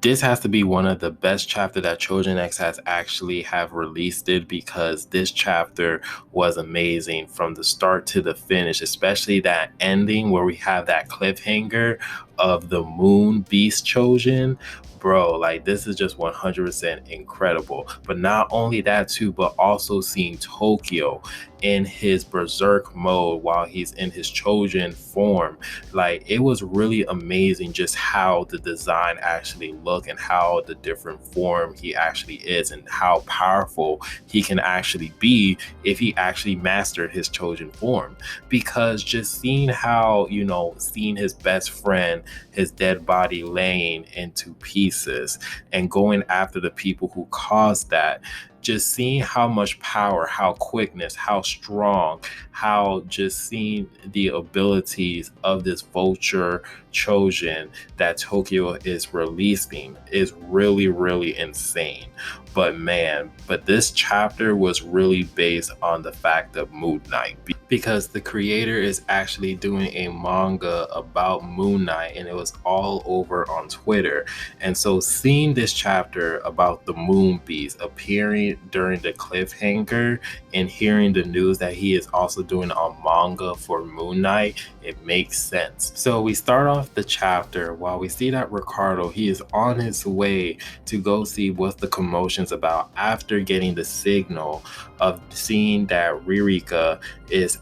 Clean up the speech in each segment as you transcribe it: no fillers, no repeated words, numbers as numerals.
This has to be one of the best chapter that Choujin X has actually have released it, because this chapter was amazing from the start to the finish, especially that ending where we have that cliffhanger of the moon beast Choujin. Bro, like this is just 100% incredible. But not only that too, but also seeing Tokyo in his berserk mode while he's in his Choujin form. Like it was really amazing just how the design actually looked and how the different form he actually is and how powerful he can actually be if he actually mastered his Choujin form. Because just seeing how, seeing his best friend, his dead body laying into pieces and going after the people who caused that, just seeing how much power, how quickness, how strong, how just seeing the abilities of this vulture Choujin that Tokyo is releasing is really, really insane. But man, this chapter was really based on the fact of Moon Knight, because the creator is actually doing a manga about Moon Knight and it was all over on Twitter. And so seeing this chapter about the Moon Beast appearing during the cliffhanger and hearing the news that he is also doing a manga for Moon Knight, it makes sense. So we start off the chapter while we see that Ricardo, he is on his way to go see what the commotion's about after getting the signal of seeing that Ririka is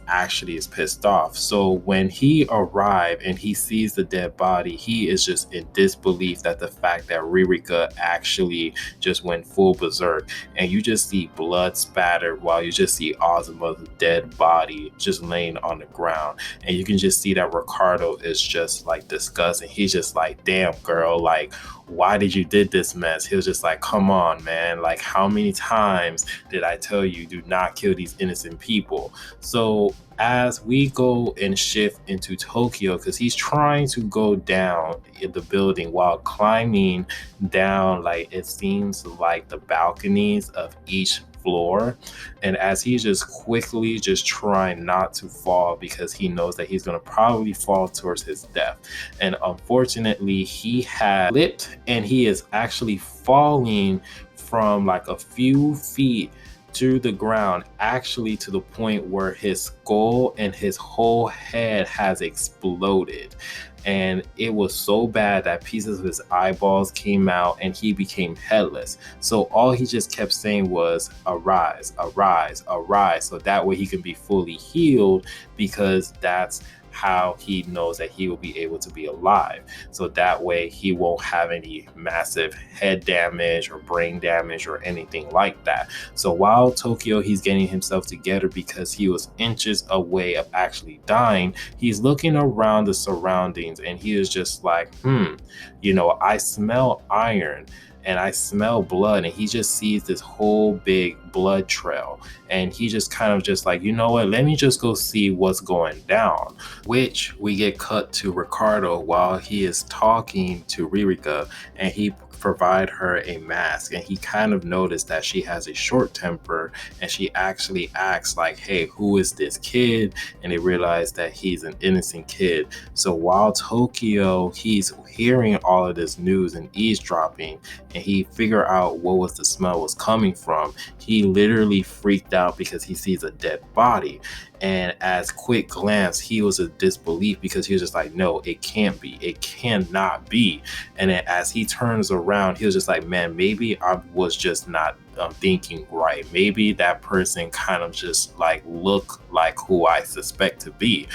pissed off. So when he arrived and he sees the dead body, he is just in disbelief that the fact that Ririka actually just went full berserk, and you just see blood spattered while you just see Ozuma's dead body just laying on the ground, and you can just see that Ricardo is just like disgusted. He's just like, damn girl, like why did you did this mess? He was just like, come on man, like how many times did I tell you do not kill these innocent people? So as we go and shift into Tokyo, because he's trying to go down in the building while climbing down, like it seems like the balconies of each floor, and as he's just quickly just trying not to fall because he knows that he's going to probably fall towards his death, and unfortunately he had slipped and he is actually falling from like a few feet to the ground, actually to the point where his skull and his whole head has exploded. And it was so bad that pieces of his eyeballs came out and he became headless. So all he just kept saying was, arise, arise, arise. So that way he can be fully healed, because that's how he knows that he will be able to be alive. So that way he won't have any massive head damage or brain damage or anything like that. So while Tokyo, he's getting himself together because he was inches away of actually dying, he's looking around the surroundings and he is just like, I smell iron and I smell blood, and he just sees this whole big blood trail, and he just kind of just like, you know what, let me just go see what's going down. Which we get cut to Ricardo while he is talking to Ririka, and he provide her a mask, and he kind of noticed that she has a short temper, and she actually asks like, hey, who is this kid? And they realize that he's an innocent kid. So while Tokyo, he's hearing all of this news and eavesdropping, and he figure out what was the smell was coming from, he literally freaked out because he sees a dead body. And as quick glance, he was in disbelief because he was just like, no, it can't be. It cannot be. And then as he turns around, he was just like, man, maybe I was just not thinking right. Maybe that person kind of just like look like who I suspect to be.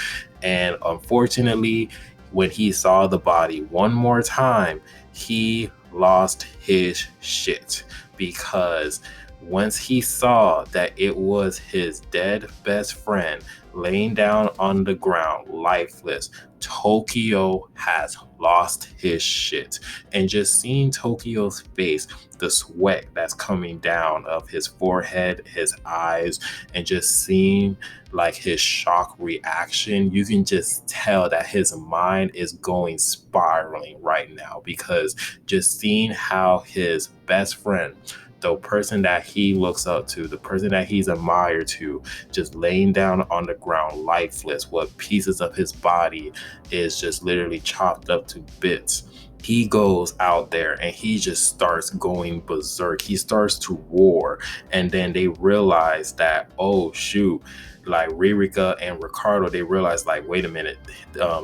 And unfortunately, when he saw the body one more time, he lost his shit, because once he saw that it was his dead best friend laying down on the ground, lifeless, Tokyo has lost his shit. And just seeing Tokyo's face, the sweat that's coming down of his forehead, his eyes, and just seeing like his shock reaction, you can just tell that his mind is going spiraling right now, because just seeing how his best friend, the person that he looks up to, the person that he's admired to, just laying down on the ground lifeless, what pieces of his body is just literally chopped up to bits. he goes out there and he just starts going berserk. He starts to roar. And then they realize that, oh shoot, like Ririka and Ricardo, they realize like, wait a minute,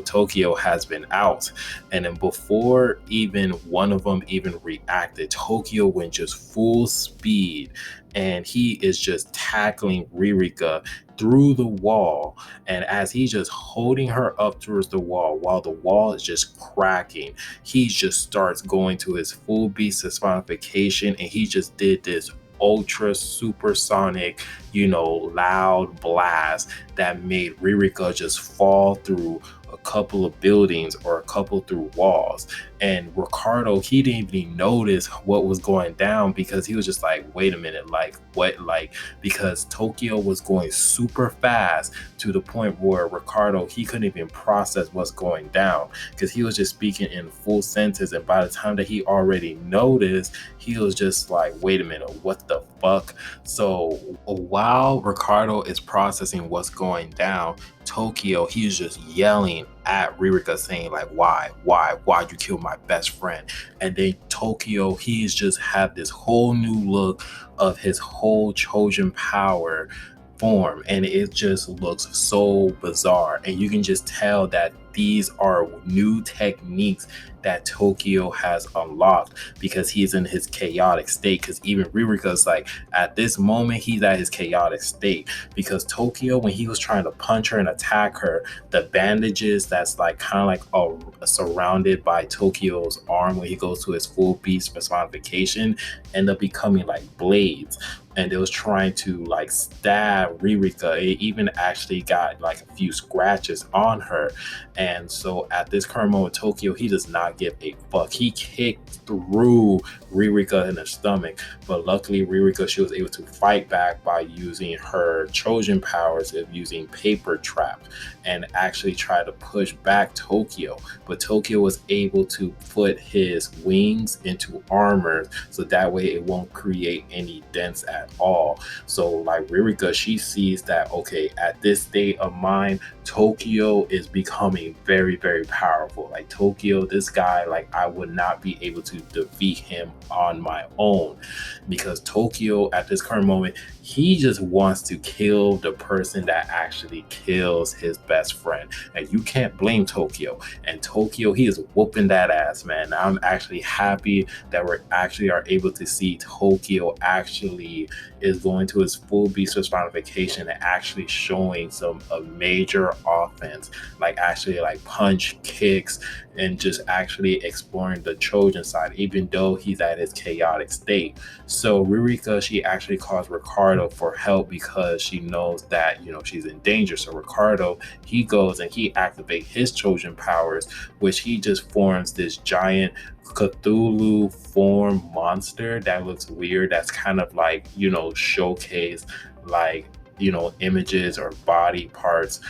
Tokyo has been out. And then before even one of them even reacted, Tokyo went just full speed and he is just tackling Ririka through the wall. And as he's just holding her up towards the wall while the wall is just cracking, he just starts going to his full beast personification, and he just did this ultra supersonic, loud blast that made Ririka just fall through a couple of buildings or a couple through walls. And Ricardo, he didn't even notice what was going down because he was just like, wait a minute, like what? Like, because Tokyo was going super fast to the point where Ricardo, he couldn't even process what's going down because he was just speaking in full sentence. And by the time that he already noticed, he was just like, wait a minute, what the fuck? So while Ricardo is processing what's going down, Tokyo, he's just yelling at Ririka saying like, why you kill my best friend? And then Tokyo, he's just had this whole new look of his whole Choujin power form, and it just looks so bizarre. And you can just tell that these are new techniques that Tokyo has unlocked because he's in his chaotic state. Because even Ririka's like, at this moment, he's at his chaotic state. Because Tokyo, when he was trying to punch her and attack her, the bandages that's like kind of like surrounded by Tokyo's arm when he goes to his full beast personification end up becoming like blades. And it was trying to like stab Ririka. It even actually got like a few scratches on her. And so at this current moment, Tokyo, he does not give a fuck. He kicked through Ririka in the stomach, but luckily Ririka, she was able to fight back by using her Choujin powers of using paper trap and actually try to push back Tokyo. But Tokyo was able to put his wings into armor so that way it won't create any dents at all. So like Ririka, she sees that, okay, at this state of mind, Tokyo is becoming very, very powerful. Like Tokyo, this guy, like I would not be able to defeat him on my own, because Tokyo at this current moment, he just wants to kill the person that actually kills his best friend. And you can't blame Tokyo. And Tokyo, he is whooping that ass, man. I'm actually happy that we're actually are able to see Tokyo actually is going to his full beast personification and actually showing some a major offense, like actually like punch, kicks, and just actually exploring the Choujin side, even though he's at his chaotic state. So Ririka, she actually calls Ricardo for help because she knows that, she's in danger. So Ricardo, he goes and he activates his Choujin powers, which he just forms this giant Cthulhu form monster that looks weird. That's kind of like, showcase like, images or body parts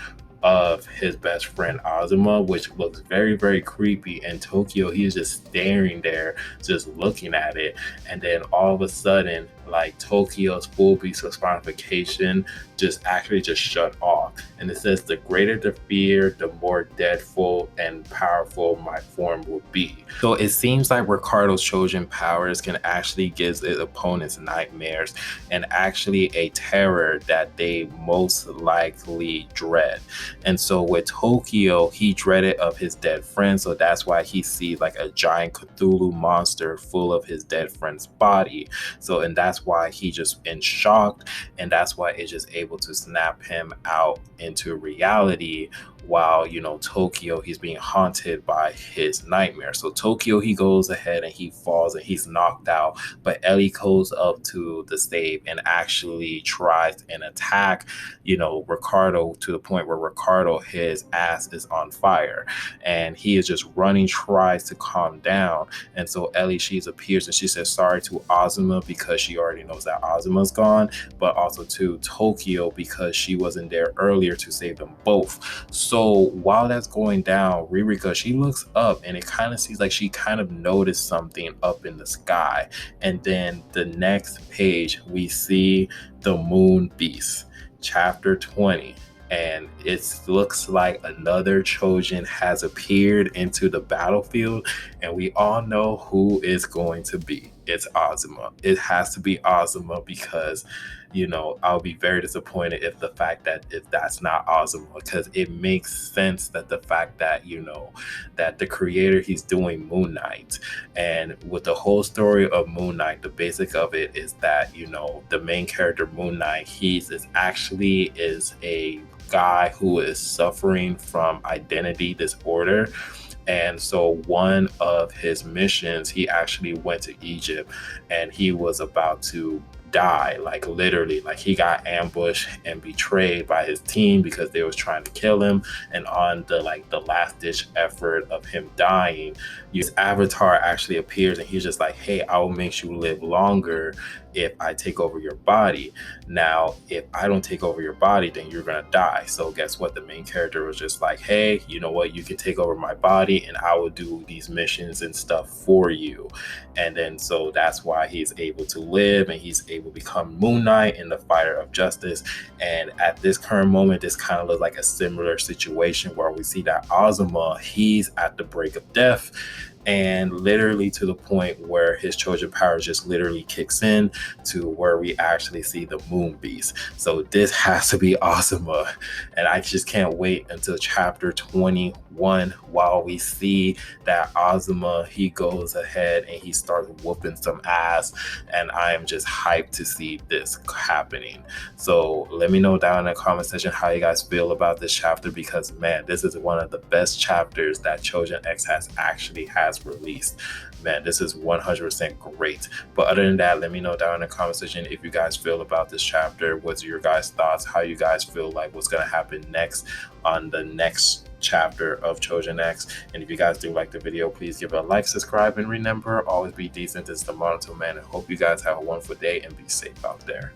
of his best friend Azuma, which looks very, very creepy. And Tokyo, he's just staring there, just looking at it. And then all of a sudden, like Tokyo's full beast personification just actually just shut off. And it says, the greater the fear, the more dreadful and powerful my form will be. So it seems like Ricardo's Choujin powers can actually give his opponents nightmares and actually a terror that they most likely dread. And so with Tokyo, he dreaded of his dead friend. So that's why he sees like a giant Cthulhu monster full of his dead friend's body. So, and that's why he just in shock. And that's why it's just able to snap him out into reality while, Tokyo, he's being haunted by his nightmare. So Tokyo, he goes ahead and he falls and he's knocked out. But Ellie goes up to the save and actually tries an attack, Ricardo, to the point where Ricardo, his ass is on fire. And he is just running, tries to calm down. And so Ellie, she appears and she says sorry to Azuma because she already knows that Azuma's gone, but also to Tokyo because she wasn't there earlier to save them both. So while that's going down, Ririka, she looks up and it kind of seems like she kind of noticed something up in the sky. And then the next page, we see the Moon Beast, chapter 20. and it looks like another Choujin has appeared into the battlefield, and we all know who it's going to be. It's Azuma. It has to be Azuma because, I'll be very disappointed if that's not Azuma, because it makes sense that the fact that, that the creator, he's doing Moon Knight. And with the whole story of Moon Knight, the basic of it is that, the main character Moon Knight, is a guy who is suffering from identity disorder. And so one of his missions, he actually went to Egypt, and he was about to die, like literally, like he got ambushed and betrayed by his team because they was trying to kill him. And on the last ditch effort of him dying, his avatar actually appears, and he's just like, hey, I will make you live longer if I take over your body. Now, if I don't take over your body, then you're gonna die. So guess what? The main character was just like, hey, you know what? You can take over my body, and I will do these missions and stuff for you. And then so that's why he's able to live, and he's able to become Moon Knight in the Fighter of Justice. And at this current moment, this kind of looks like a similar situation where we see that Azuma, he's at the break of death, and literally to the point where his Choujin power just literally kicks in, to where we actually see the Moon Beast. So this has to be Azuma, and I just can't wait until chapter 21 while we see that Azuma, he goes ahead and he starts whooping some ass, and I am just hyped to see this happening. So let me know down in the comment section how you guys feel about this chapter, because man, this is one of the best chapters that Choujin X has released. Man, this is 100% great. But other than that, let me know down in the comment section if you guys feel about this chapter. What's your guys' thoughts? How you guys feel like what's going to happen next on the next chapter of Choujin X? And if you guys do like the video, please give it a like, subscribe, and remember, always be decent. This is the Monotone Man, and hope you guys have a wonderful day and be safe out there.